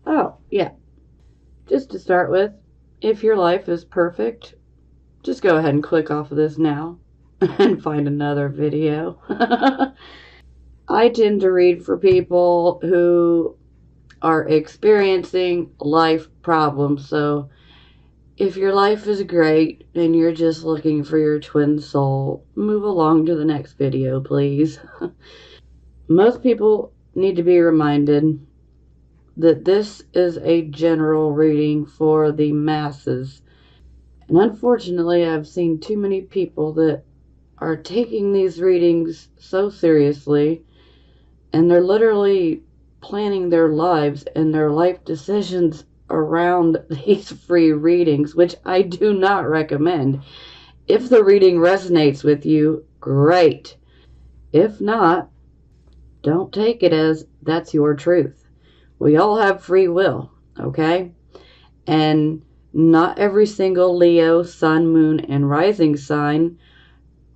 Oh, yeah. Just to start with, if your life is perfect, just go ahead and click off of this now and find another video. I tend to read for people who are experiencing life problems. So if your life is great and you're just looking for your twin soul, move along to the next video, please. Most people need to be reminded that this is a general reading for the masses. And unfortunately, I've seen too many people that are taking these readings so seriously, and they're literally planning their lives and their life decisions around these free readings, which I do not recommend. If the reading resonates with you, great. If not, don't take it as that's your truth. We all have free will, okay? And not every single Leo, Sun, Moon, and Rising sign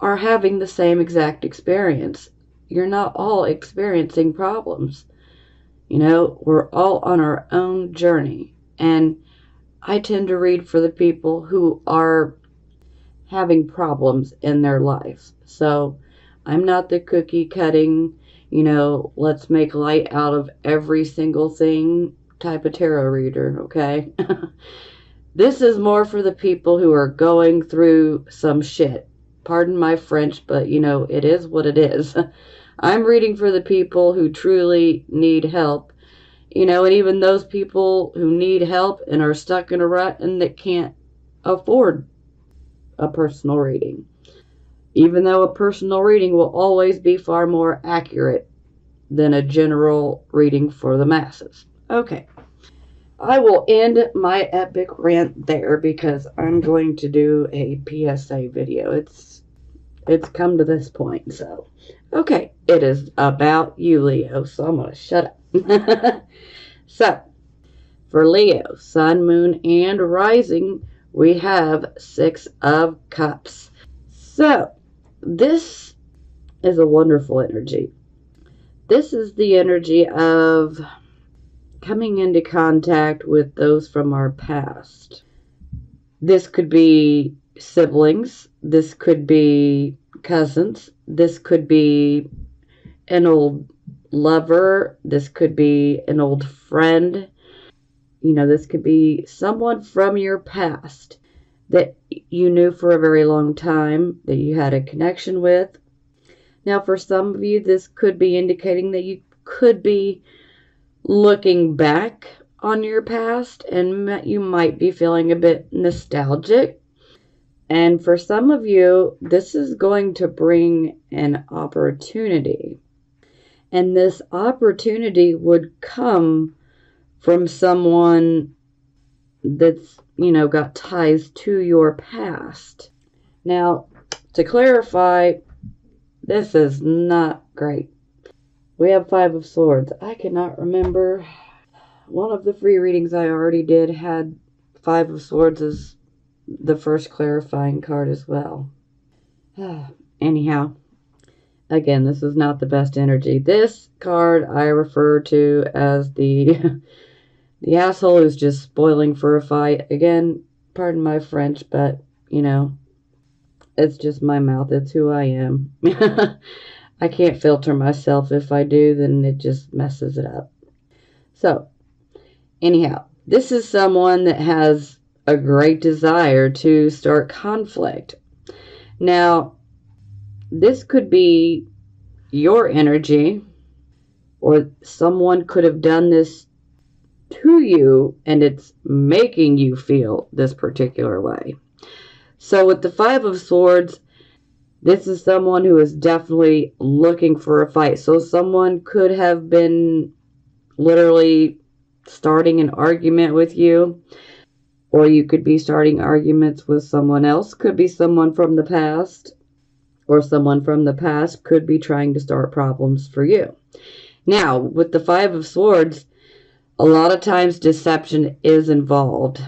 are having the same exact experience. You're not all experiencing problems. You know, we're all on our own journey. And I tend to read for the people who are having problems in their life. So I'm not the cookie cutting, let's make light out of every single thing type of tarot reader, okay? This is more for the people who are going through some shit. Pardon my French, but it is what it is. I'm reading for the people who truly need help, and even those people who need help and are stuck in a rut and that can't afford a personal reading. Even though a personal reading will always be far more accurate than a general reading for the masses. Okay. I will end my epic rant there because I'm going to do a PSA video. It's come to this point, so. Okay, it is about you, Leo, so I'm going to shut up. So, for Leo, Sun, Moon, and Rising, we have 6 of Cups. So, this is a wonderful energy. This is the energy of coming into contact with those from our past. This could be siblings. This could be cousins. This could be an old lover. This could be an old friend. This could be someone from your past that you knew for a very long time, that you had a connection with. Now, for some of you, this could be indicating that you could be looking back on your past and you might be feeling a bit nostalgic. And for some of you, this is going to bring an opportunity. And this opportunity would come from someone that's, got ties to your past. Now, to clarify, this is not great. We have 5 of Swords. I cannot remember. One of the free readings I already did had 5 of Swords as the first clarifying card as well. Anyhow, again, this is not the best energy. This card I refer to as the asshole who's just spoiling for a fight. Again, pardon my French, but, it's just my mouth. It's who I am. I can't filter myself. If I do, then it just messes it up. So, anyhow, this is someone that has a great desire to start conflict. Now, this could be your energy, or someone could have done this to you, and it's making you feel this particular way. So with the 5 of Swords, this is someone who is definitely looking for a fight. So someone could have been literally starting an argument with you, or you could be starting arguments with someone else. Could be someone from the past, or someone from the past could be trying to start problems for you. Now, with the 5 of Swords, a lot of times deception is involved.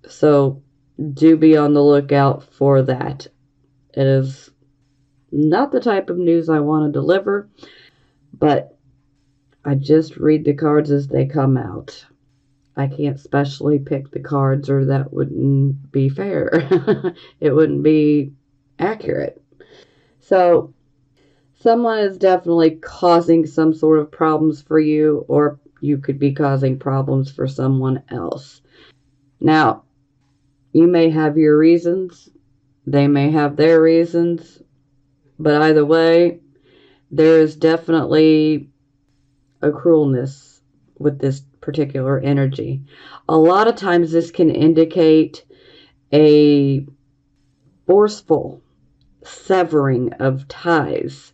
So do be on the lookout for that. It is not the type of news I want to deliver, but I just read the cards as they come out. I can't specially pick the cards, or that wouldn't be fair. It wouldn't be accurate. So, someone is definitely causing some sort of problems for you, or you could be causing problems for someone else. Now, you may have your reasons, they may have their reasons, but either way, there is definitely a cruelness with this particular energy. A lot of times, this can indicate a forceful severing of ties.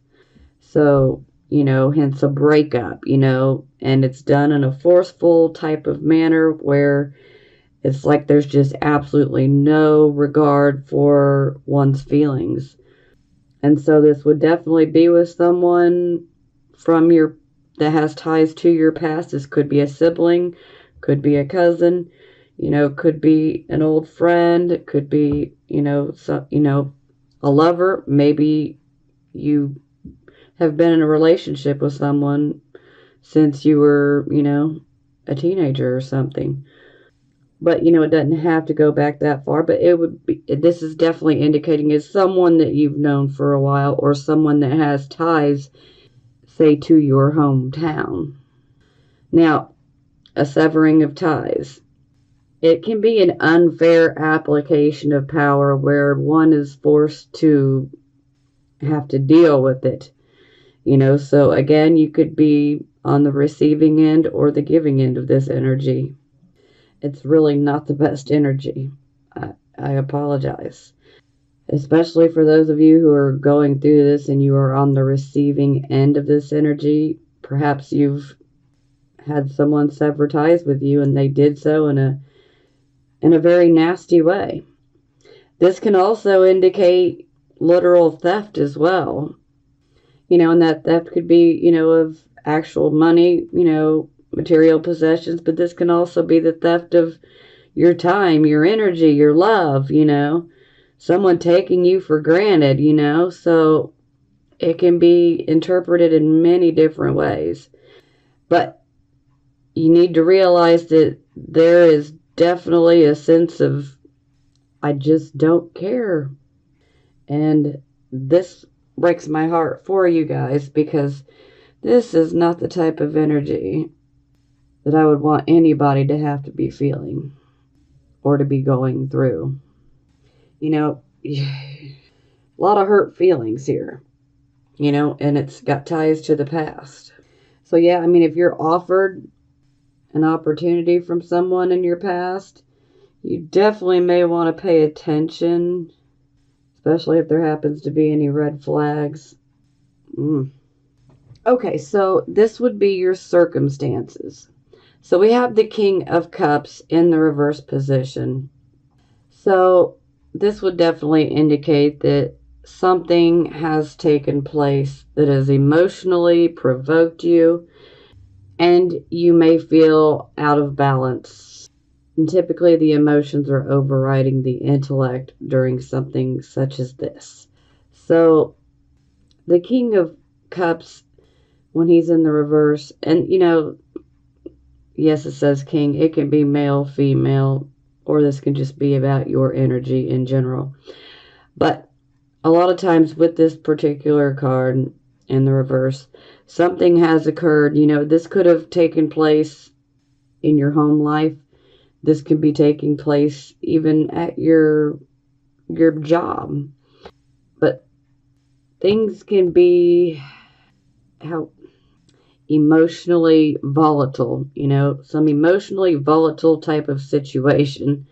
So, hence a breakup, and it's done in a forceful type of manner where it's like there's just absolutely no regard for one's feelings. And so this would definitely be with someone from your that has ties to your past. This could be a sibling, could be a cousin, could be an old friend, it could be, a lover. Maybe you have been in a relationship with someone since you were, a teenager or something. But, it doesn't have to go back that far. But this is definitely indicating it's someone that you've known for a while, or someone that has ties, say, to your hometown. Now, a severing of ties. It can be an unfair application of power where one is forced to have to deal with it. So again, you could be on the receiving end or the giving end of this energy. It's really not the best energy. I apologize. Especially for those of you who are going through this and you are on the receiving end of this energy. Perhaps you've had someone sever ties with you and they did so in a very nasty way. This can also indicate literal theft as well. And that theft could be, of actual money, material possessions, but this can also be the theft of your time, your energy, your love, someone taking you for granted, so it can be interpreted in many different ways. But you need to realize that there is definitely a sense of, I just don't care. And this breaks my heart for you guys, because this is not the type of energy that I would want anybody to have to be feeling or to be going through. A lot of hurt feelings here, and it's got ties to the past. So yeah, if you're offered an opportunity from someone in your past, you definitely may want to pay attention, especially if there happens to be any red flags. Okay, so this would be your circumstances. So we have the King of Cups in the reverse position. So this would definitely indicate that something has taken place that has emotionally provoked you, and you may feel out of balance. And typically the emotions are overriding the intellect during something such as this. So the King of Cups, when he's in the reverse, and yes, it says king, it can be male, female, or this can just be about your energy in general. But a lot of times with this particular card in the reverse, something has occurred. This could have taken place in your home life. This could be taking place even at your job. But things can be emotionally volatile. Some emotionally volatile type of situation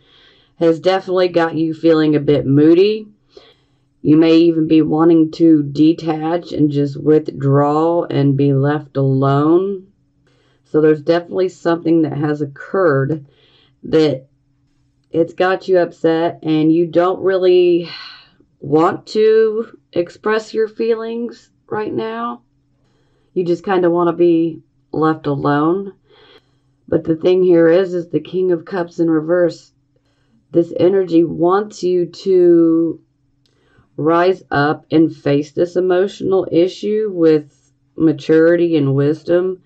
has definitely got you feeling a bit moody. You may even be wanting to detach and just withdraw and be left alone. So there's definitely something that has occurred that it's got you upset, and you don't really want to express your feelings right now. You just kind of want to be left alone. But the thing here is the King of Cups in reverse. This energy wants you to rise up and face this emotional issue with maturity and wisdom.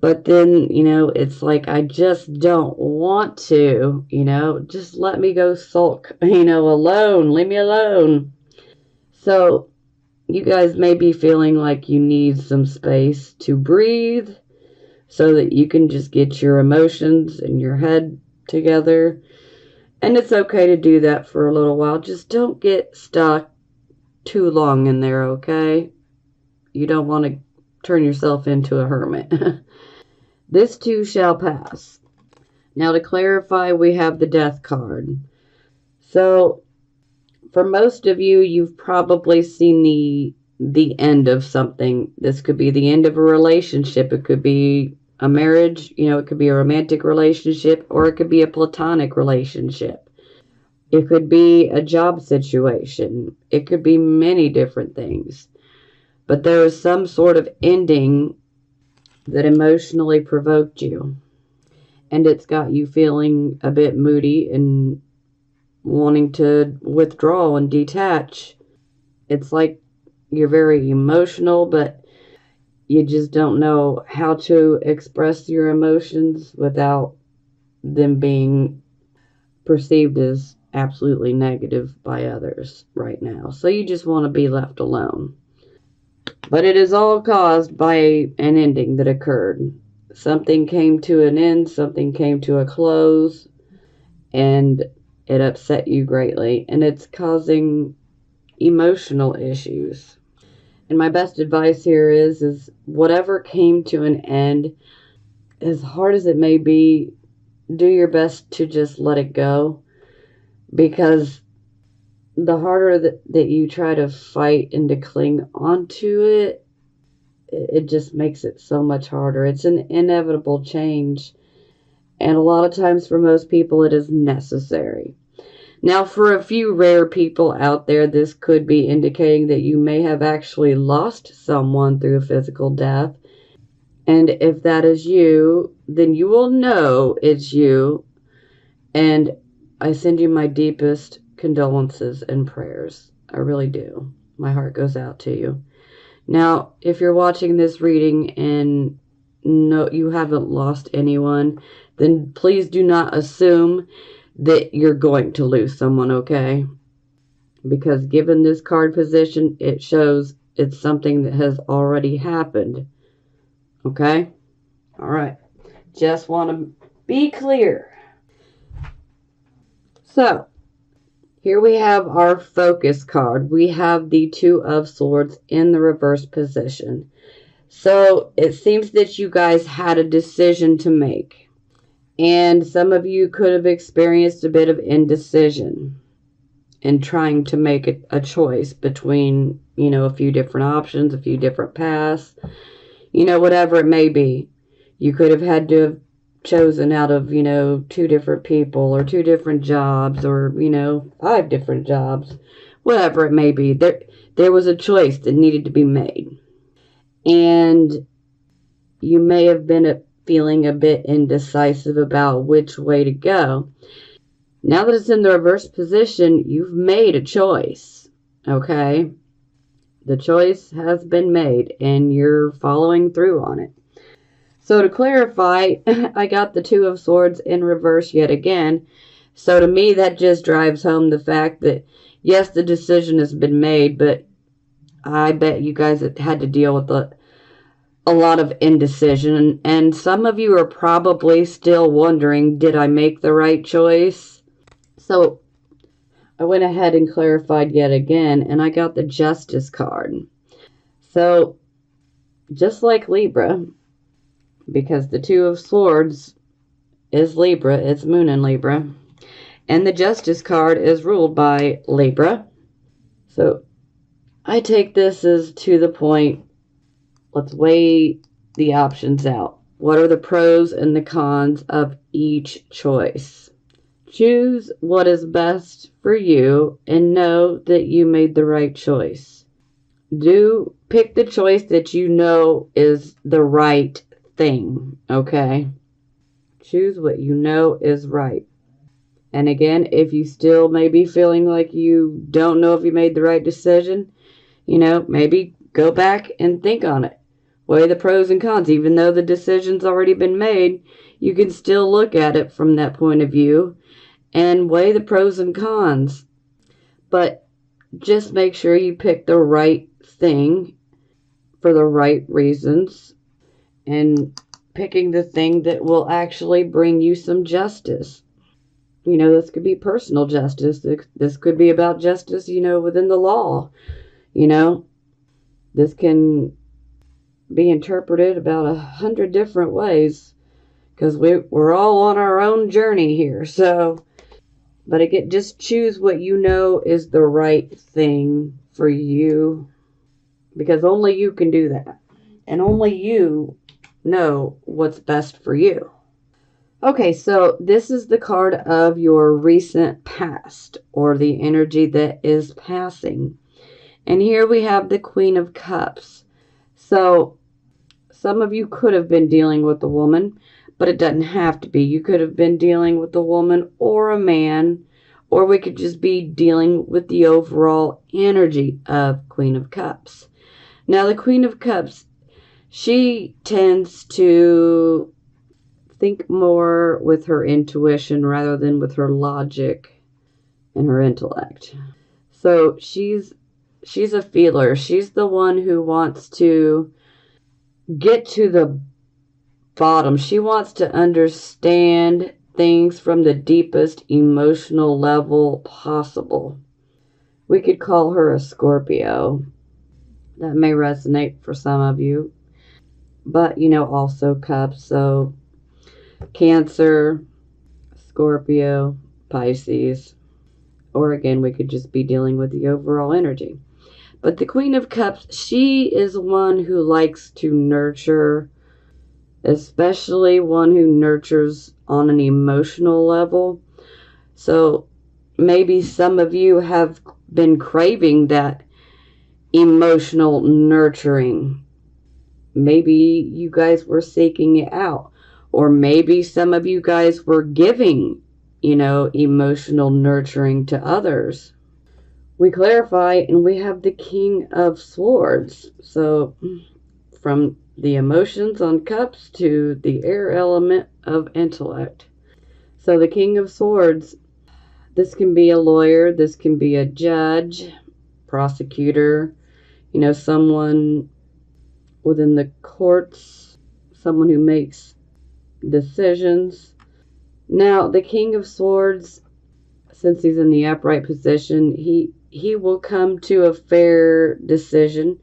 But then, it's like, I just don't want to, just let me go sulk, alone. Leave me alone. So you guys may be feeling like you need some space to breathe so that you can just get your emotions and your head together. And it's okay to do that for a little while. Just don't get stuck too long in there, okay? You don't want to turn yourself into a hermit. This too shall pass. Now, to clarify, we have the death card. So, for most of you, you've probably seen the end of something. This could be the end of a relationship. It could be a marriage. It could be a romantic relationship, or it could be a platonic relationship. It could be a job situation. It could be many different things. But there is some sort of ending that emotionally provoked you. And it's got you feeling a bit moody and wanting to withdraw and detach. It's like you're very emotional, but you just don't know how to express your emotions without them being perceived as absolutely negative by others right now. So you just want to be left alone. But it is all caused by an ending that occurred. Something came to an end, something came to a close, and it upset you greatly. And it's causing emotional issues. And my best advice here is whatever came to an end, as hard as it may be, do your best to just let it go. Because the harder that you try to fight and to cling onto it, it just makes it so much harder. It's an inevitable change. And a lot of times for most people, it is necessary. Now, for a few rare people out there, this could be indicating that you may have actually lost someone through physical death. And if that is you, then you will know it's you. And I send you my deepest condolences and prayers. I really do. My heart goes out to you. Now, if you're watching this reading and no, you haven't lost anyone, then please do not assume that you're going to lose someone, okay? Because given this card position, it shows it's something that has already happened. Okay? All right. Just want to be clear. So, here we have our focus card. We have the Two of Swords in the reverse position. So, it seems that you guys had a decision to make. And some of you could have experienced a bit of indecision in trying to make a choice between, a few different options, a few different paths, whatever it may be. You could have had to have chosen out of, two different people or two different jobs or, 5 different jobs, whatever it may be. There was a choice that needed to be made. And you may have been feeling a bit indecisive about which way to go. Now that it's in the reverse position, you've made a choice, okay? The choice has been made, and you're following through on it. So to clarify, I got the Two of Swords in reverse yet again. So to me, that just drives home the fact that, yes, the decision has been made, but I bet you guys had to deal with a lot of indecision. And some of you are probably still wondering, did I make the right choice? So I went ahead and clarified yet again, and I got the Justice card. So just like Libra, because the Two of Swords is Libra, it's Moon in Libra, and the Justice card is ruled by Libra. So I take this as to the point. Let's weigh the options out. What are the pros and the cons of each choice? Choose what is best for you and know that you made the right choice. Pick the choice that you know is the right thing, okay? Choose what you know is right. And again, if you still may be feeling like you don't know if you made the right decision, maybe go back and think on it. Weigh the pros and cons. Even though the decision's already been made, you can still look at it from that point of view and weigh the pros and cons. But just make sure you pick the right thing for the right reasons, and picking the thing that will actually bring you some justice. This could be personal justice. This could be about justice, within the law. This can be interpreted about 100 different ways, because we're all on our own journey here. So, but again, just choose what you know is the right thing for you, because only you can do that, and only you know what's best for you. Okay, so this is the card of your recent past, or the energy that is passing. And here we have the Queen of Cups. So some of you could have been dealing with a woman, but it doesn't have to be. You could have been dealing with a woman or a man, or we could just be dealing with the overall energy of Queen of Cups. Now, the Queen of Cups, she tends to think more with her intuition rather than with her logic and her intellect. So she's a feeler. She's the one who wants to get to the bottom. She wants to understand things from the deepest emotional level possible. We could call her a Scorpio. That may resonate for some of you. But, also Cups. So Cancer, Scorpio, Pisces. Or again, we could just be dealing with the overall energy. But the Queen of Cups, she is one who likes to nurture, especially one who nurtures on an emotional level. So maybe some of you have been craving that emotional nurturing. Maybe you guys were seeking it out. Or maybe some of you guys were giving, emotional nurturing to others. We clarify, and we have the King of Swords. So from the emotions on Cups to the air element of intellect. So the King of Swords, this can be a lawyer, this can be a judge, prosecutor, someone within the courts, someone who makes decisions. Now, the King of Swords, since he's in the upright position, he will come to a fair decision.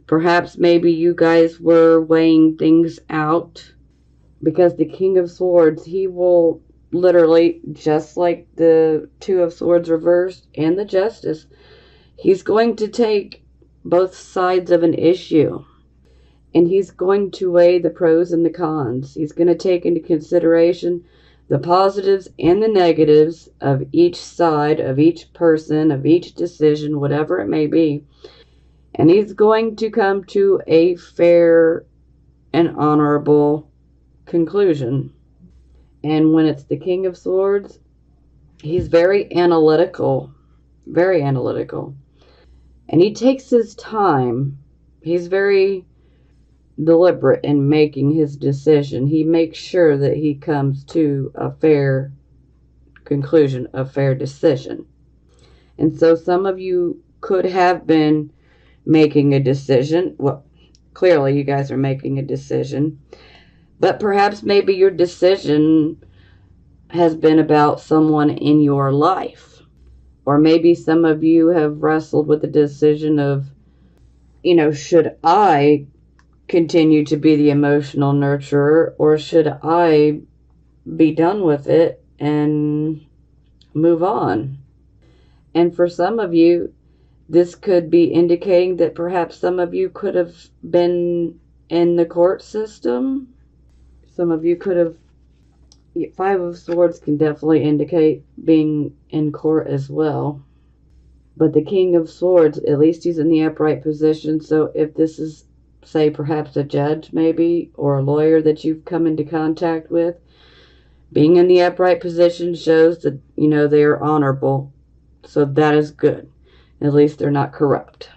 Perhaps maybe you guys were weighing things out, because the King of Swords, he will literally, just like the Two of Swords reversed and the Justice, he's going to take both sides of an issue. And he's going to weigh the pros and the cons. He's going to take into consideration the positives and the negatives of each side, of each person, of each decision, whatever it may be. And he's going to come to a fair and honorable conclusion. And when it's the King of Swords, he's very analytical. Very analytical. And he takes his time. He's very deliberate in making his decision. He makes sure that he comes to a fair conclusion, a fair decision. And so some of you could have been making a decision. Well, clearly you guys are making a decision. But perhaps maybe your decision has been about someone in your life. Or maybe some of you have wrestled with the decision of, should I continue to be the emotional nurturer, or should I be done with it and move on? And for some of you, this could be indicating that perhaps some of you could have been in the court system. Some of you could have, Five of Swords can definitely indicate being in court as well. But the King of Swords, at least he's in the upright position. So if this is, say, perhaps a judge maybe, or a lawyer that you've come into contact with, being in the upright position shows that, they are honorable. So that is good. At least they're not corrupt.